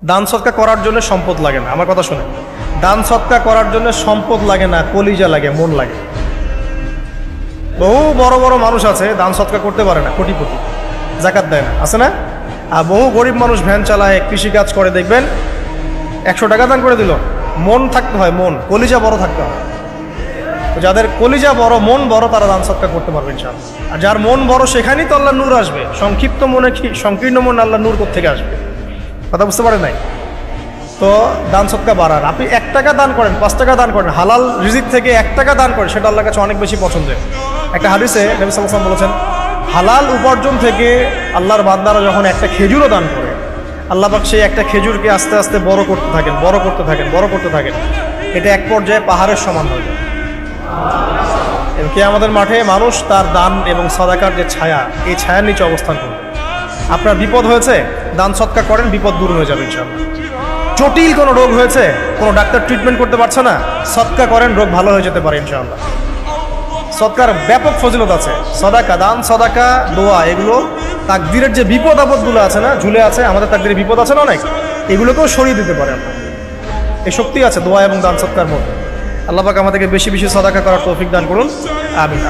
দান সৎকা করার জন্য সম্পদ লাগে না, আমার কথা শুনে। দান সৎকা করার জন্য সম্পদ লাগে না, কলিজা লাগে, মন লাগে। বহু বড় বড় মানুষ আছে দান সৎকা করতে পারে না, কোটিপতি, জাকাত দেয় না, আছে না? আর বহু গরিব মানুষ ভ্যান চালায়, কৃষিকাজ করে, দেখবেন 100 টাকা দান করে দিল। মন থাকতে হয়, মন, কলিজা বড় থাকতে হয়। তো যাদের কলিজা বড়, মন বড়, তারা দান সৎকা করতে পারবে ইনশাআল্লাহ। আর যার মন বড়, সেখানেই তো আল্লাহ নূর আসবে। সংক্ষিপ্ত মনে কি, সংকীর্ণ মন আল্লাহ নূর কোত্থেকে আসবে? কথা বুঝতে পারেন নাই? তো দান সৎকা বাড়ান। আপনি 1 টাকা দান করেন, 5 টাকা দান করেন, হালাল রিজিক থেকে 1 টাকা দান করেন, সেটা আল্লাহর কাছে অনেক বেশি পছন্দের। একটা হাদিসে নবী সাল্লাল্লাহু আলাইহি ওয়াসাল্লাম বলেছেন, হালাল উপার্জন থেকে আল্লাহর বান্দারা যখন একটা খেজুরও দান করে, আল্লাহ পাক সেই একটা খেজুরকে আস্তে আস্তে বড় করতে থাকেন, বড় করতে থাকেন, বড় করতে থাকেন। এটা এক পর্যায়ে পাহাড়ের সমান হয়ে যায়। এবং কিয়ামতের মাঠে মানুষ তার দান এবং সাদাকার যে ছায়া, এই ছায়ার নিচে অবস্থান করবে। আপনার বিপদ হয়েছে, দান সৎকার করেন, বিপদ দূর হয়ে যাবে ইনশাআল্লাহ। জটিল কোনো রোগ হয়েছে, কোনো ডাক্তার ট্রিটমেন্ট করতে পারছে না, সৎকা করেন, রোগ ভালো হয়ে যেতে পারে ইনশাআল্লাহ। সৎকার ব্যাপক ফজিলত আছে। সদাকা, দান, সদাকা, দোয়া, এগুলো তাকদিরের যে বিপদ আপদগুলো আছে না, ঝুলে আছে, আমাদের তাকদিরে বিপদ আছে না অনেক, এগুলোকেও সরিয়ে দিতে পারে আপনার। এই শক্তি আছে দোয়া এবং দান সৎকার মধ্যে। আল্লাহ পাক আমাদেরকে বেশি বেশি সদাকা করার তৌফিক দান করুন, আমিন।